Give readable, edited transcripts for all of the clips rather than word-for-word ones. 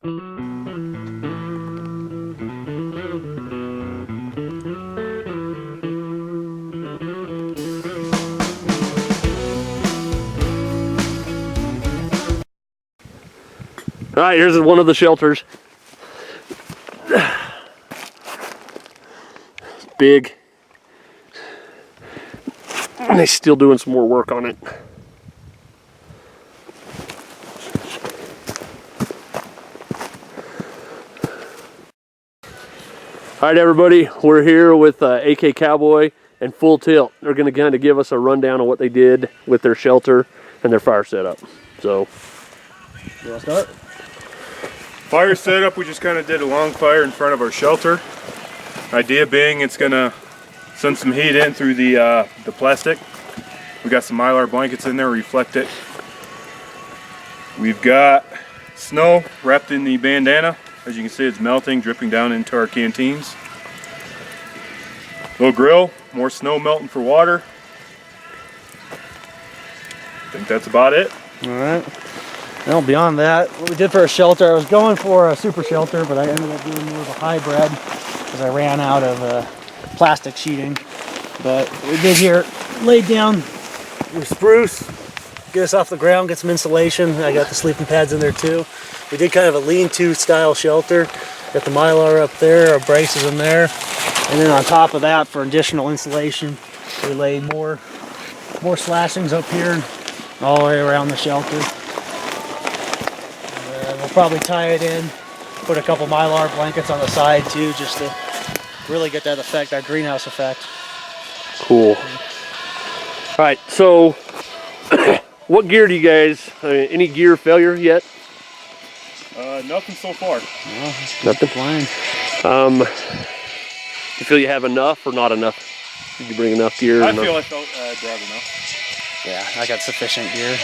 All right, here's one of the shelters. Big. And they're still doing some more work on it. All right, everybody, we're here with AK Cowboy and Full Tilt. They're going to kind of give us a rundown of what they did with their shelter and their fire setup. So, you want to start? Fire setup, we just kind of did a long fire in front of our shelter. Idea being it's going to send some heat in through the plastic. We got some Mylar blankets in there, reflect it. We've got snow wrapped in the bandana. As you can see, it's melting, dripping down into our canteens. Little grill, more snow melting for water. I think that's about it. All right. Well, beyond that, what we did for a shelter, I was going for a super shelter, but I ended up doing more of a hybrid because I ran out of plastic sheeting. But what we did here, laid down with spruce, get us off the ground, get some insulation. I got the sleeping pads in there too. We did kind of a lean-to style shelter. Got the Mylar up there, our braces in there. And then on top of that, for additional insulation, we laid more slashings up here all the way around the shelter. We'll probably tie it in, put a couple Mylar blankets on the side too, just to really get that effect, that greenhouse effect. Cool. All right, so what gear do you guys, any gear failure yet? Nothing so far. Well, nothing. Fine. You feel you have enough or not enough? Did you bring enough gear? I felt I brought enough. Yeah, I got sufficient gear.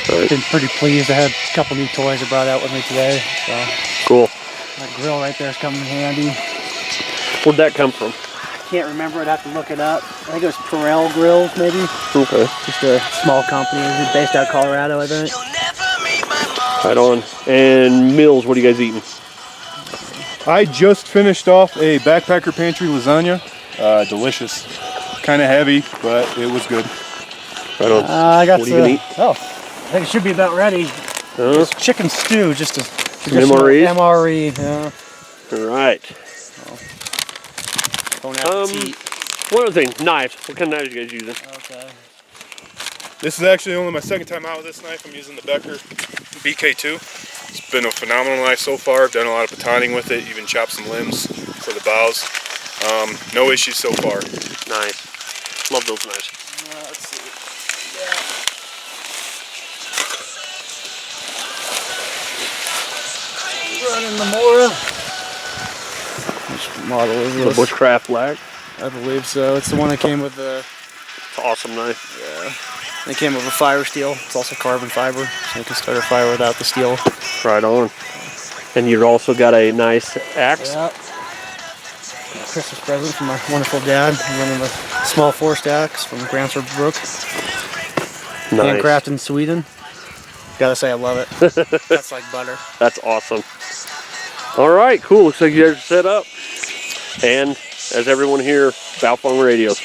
Right. Been pretty pleased. I had a couple new toys I brought out with me today. So cool. That grill right there is coming in handy. Where'd that come from? I can't remember. I'd have to look it up. I think it was Perel Grills, maybe. Okay. Just a small company. It's based out of Colorado, I think. Right on. And Mills, what are you guys eating? I just finished off a Backpacker Pantry lasagna. Delicious. Kind of heavy, but it was good. Right on. I got what are you gonna eat? Oh, I think it should be about ready. It's chicken stew, just a MRE. MRE. Yeah. All right. One other thing, knives. What kind of knives are you guys using? Okay. This is actually only my second time out with this knife. I'm using the Becker BK2. It's been a phenomenal knife so far. I've done a lot of batoning with it, even chopped some limbs for the bows. No issues so far. Nice. Love those knives. Let's see. Yeah. Running the Mora. Which model is The this? Bushcraft Black. I believe so. It's the one that came with the... It's an awesome knife. Yeah. It came with a fire steel. It's also carbon fiber, so you can start a fire without the steel. Right on. And you've also got a nice axe. Yeah. Christmas present from my wonderful dad. I'm running a small forest axe from Granford Brook. Nice. Handcrafted in Sweden. Gotta say I love it. That's like butter. That's awesome. All right, cool. Looks like you guys are set up. And as everyone here, Baofeng Radios.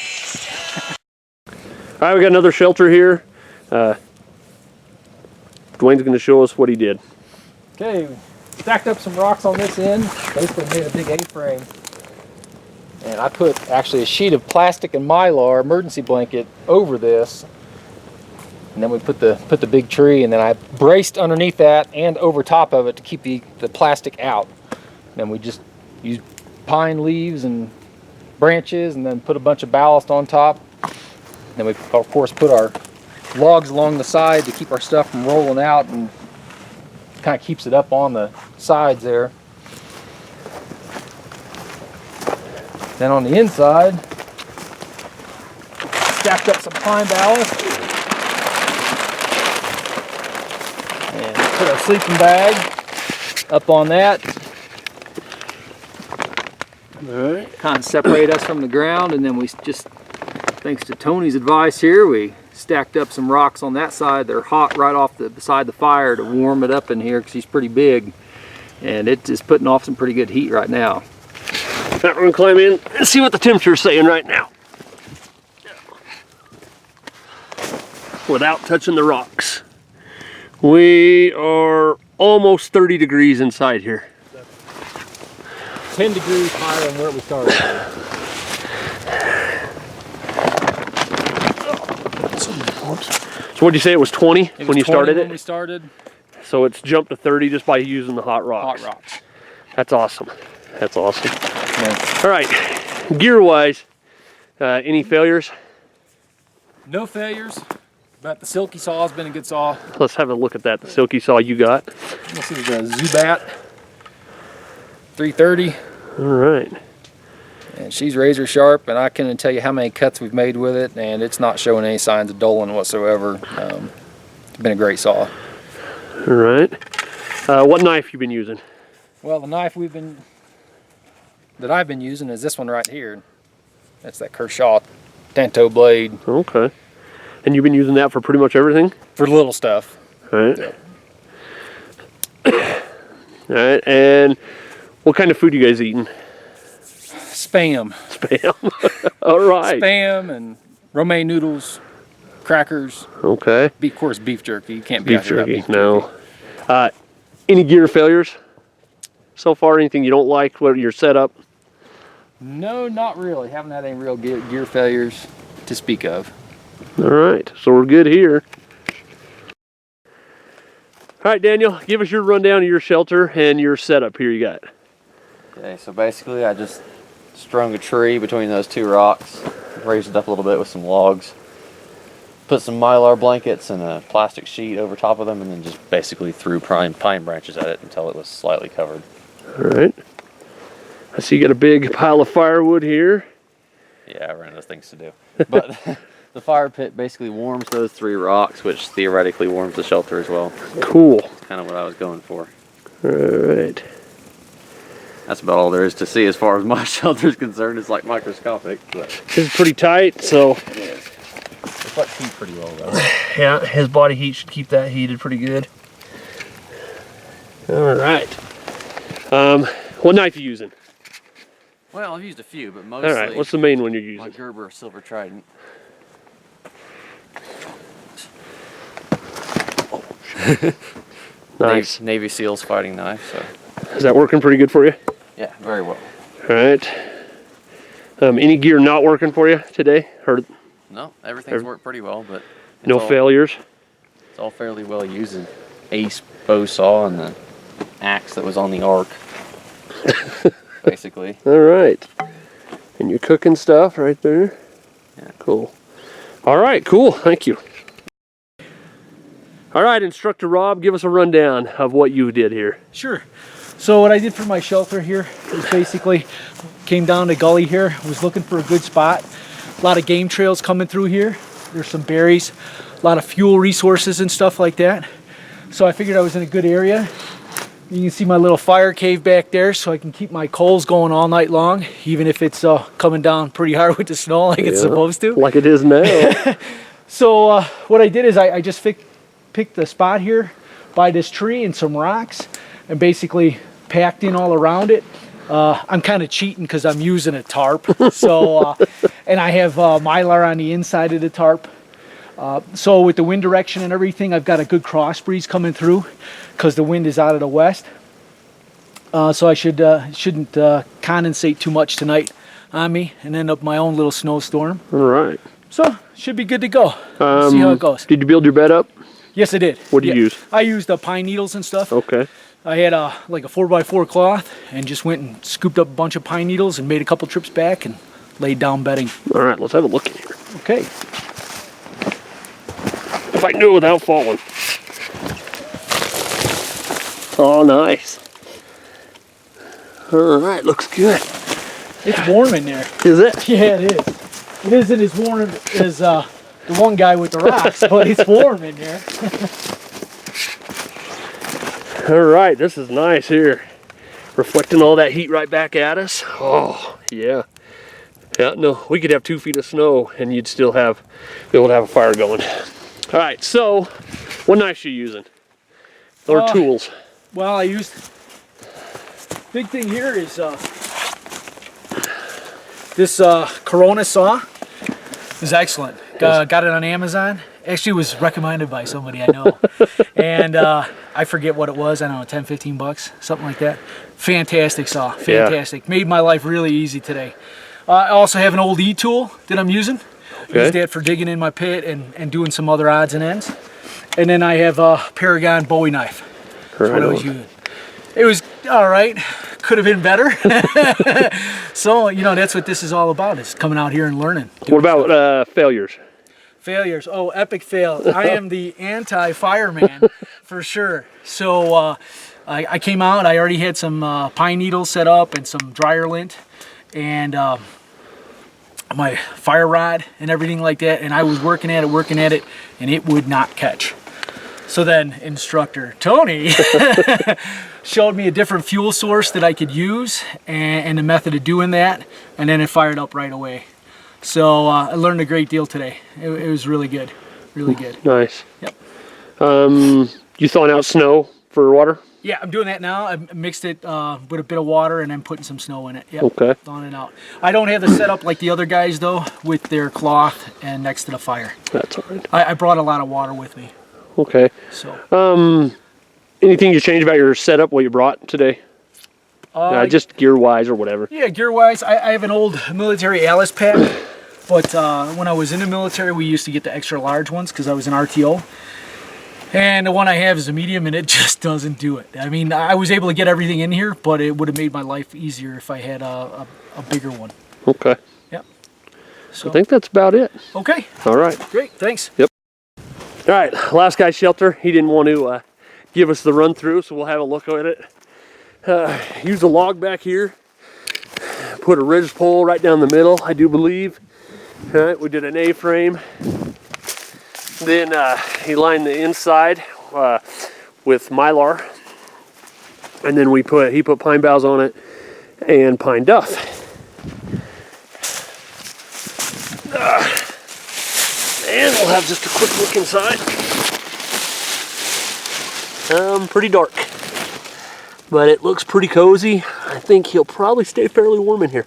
All right, we got another shelter here. Dwayne's going to show us what he did. Okay, stacked up some rocks on this end. Basically made a big A-frame. And I put actually a sheet of plastic and Mylar emergency blanket over this. And then we put the big tree, and then I braced underneath that and over top of it to keep the plastic out. And then we just used pine leaves and branches, and then put a bunch of ballast on top. Then we, of course, put our logs along the side to keep our stuff from rolling out, and kind of keeps it up on the sides there. Then on the inside, stacked up some pine ballast and put our sleeping bag up on that. All right. Kind of separate us from the ground, and then we just, thanks to Tony's advice here, we stacked up some rocks on that side. They're hot right off the beside the fire to warm it up in here because he's pretty big. and it is putting off some pretty good heat right now. We're gonna climb in and see what the temperature is saying right now. Without touching the rocks. We are almost 30 degrees inside here. 10 degrees higher than where we started. So what did you say, it was 20 when you started when it? we started. So it's jumped to 30 just by using the hot rocks. Hot rocks. That's awesome. That's awesome. Yeah. All right, gear-wise, any failures? No failures, but the Silky Saw has been a good saw. Let's have a look at that, the Silky Saw you got. This is the Zubat 330, All right. and she's razor sharp, and I couldn't tell you how many cuts we've made with it, and it's not showing any signs of dulling whatsoever. It's been a great saw. All right. What knife you been using? Well, the knife that I've been using is this one right here. That's that Kershaw Tanto blade Okay. And you've been using that for pretty much everything? for little stuff. All right. Yeah. All right. And what kind of food you guys eating? Spam. Spam. All right. Spam and romaine noodles, crackers, Okay. of course beef jerky. You can't be Beef out here without jerky. beef No. jerky. Any gear failures so far? Anything you don't like? What your setup? No, not really. Haven't had any real gear failures to speak of. All right. So we're good here. All right, Daniel, give us your rundown of your shelter and your setup here you got. Okay, so basically I just strung a tree between those two rocks, raised it up a little bit with some logs, put some mylar blankets and a plastic sheet over top of them, and then just basically threw pine branches at it until it was slightly covered. All right. I see you got a big pile of firewood here. Yeah, I ran out of things to do. But the fire pit basically warms those three rocks, which theoretically warms the shelter as well. Cool. That's kind of what I was going for. All right. That's about all there is to see as far as my shelter is concerned. It's like microscopic, but This is pretty tight, so it is. It's like heat pretty well though. yeah, his body heat should keep that heated pretty good. All right. What knife you using? Well, I've used a few, but All mostly right. What's the main one you're my using? Gerber Silver Trident. Nice. Navy SEALs fighting knife, so Is that working pretty good for you? yeah, very well. All right. Any gear not working for you today? Or No, everything's worked pretty well, but it's no all, failures? It's all fairly well used. An Ace bow saw and the axe that was on the ark, basically. All right. And your cooking stuff right there? Yeah. Cool. All right, cool. Thank you. All right, Instructor Rob, give us a rundown of what you did here. Sure. So what I did for my shelter here is basically came down the gully here, was looking for a good spot. A lot of game trails coming through here. There's some berries, a lot of fuel resources and stuff like that. So I figured I was in a good area. You can see my little fire cave back there, so I can keep my coals going all night long, even if it's coming down pretty hard with the snow like it's supposed to. Like it is now. So what I did is I just picked the spot here by this tree and some rocks and basically packed in all around it. I'm kind of cheating because I'm using a tarp. So, and I have mylar on the inside of the tarp. So with the wind direction and everything, I've got a good cross breeze coming through because the wind is out of the west. So I shouldn't condensate too much tonight on me and end up my own little snowstorm. All right. So should be good to go. See how it goes. Did you build your bed up? Yes, I did. What did you use? I used pine needles and stuff. Okay. I had like a 4x4 cloth and just went and scooped up a bunch of pine needles and made a couple trips back and laid down bedding. All right, let's have a look in here. Okay. If I can do it without falling. Oh, nice. All right, looks good. It's warm in there. Is it? Yeah, it is. It isn't as warm as the one guy with the rocks, but it's warm in there. All right, this is nice here. Reflecting all that heat right back at us. Oh, yeah. Yeah, no, we could have 2 feet of snow and you'd still be able to have a fire going. All right, so what knife you using? Or tools? Well, I used Big thing here is this Corona saw is excellent. Got it on Amazon. Actually, was recommended by somebody I know. And I forget what it was. I don't know, 10, 15 bucks, something like that. Fantastic saw. Fantastic. Made my life really easy today. I also have an old E-tool that I'm using. Okay. Use that for digging in my pit and doing some other odds and ends. And then I have a Paragon Bowie knife. That's what I was using. It was all right. Could have been better. So, you know, that's what this is all about, is coming out here and learning. What about failures? Failures. Oh, epic fail. I am the anti-fireman for sure. So I came out. I already had some pine needles set up and some dryer lint and my fire rod and everything like that. And I was working at it, and it would not catch. So then instructor Tony showed me a different fuel source that I could use and the method of doing that. And then it fired up right away. So I learned a great deal today. It was really good, really good. Nice. Yep. You thawing out snow for water? Yeah, I'm doing that now. I mixed it with a bit of water and then putting some snow in it. Yep. Okay. Thawing it out. I don't have the setup like the other guys though, with their cloth and next to the fire. That's all right. I brought a lot of water with me. Okay. So. Anything you changed about your setup, what you brought today? Just gear-wise or whatever. Yeah, gear-wise, I have an old military Alice pack, but when I was in the military, we used to get the extra large ones because I was an RTO. And the one I have is a medium, and it just doesn't do it. I mean, I was able to get everything in here, but it would have made my life easier if I had a bigger one. Okay. Yep. So, I think that's about it. okay, All right. great, thanks. All right, last guy's shelter. He didn't want to give us the run through, so we'll have a look at it. Use a log back here. Put a ridge pole right down the middle, I do believe. All right, we did an A-frame. Then he lined the inside with Mylar, and then he put pine boughs on it and pine duff. And we'll have just a quick look inside. Pretty dark, but it looks pretty cozy. I think he'll probably stay fairly warm in here.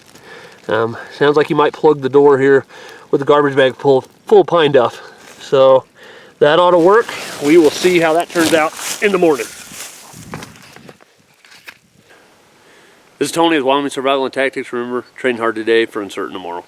Sounds like he might plug the door here with a garbage bag full of pine duff. So that ought to work. We will see how that turns out in the morning. This is Tony with Wyoming Survival and Tactics. Remember, train hard today for uncertain tomorrow.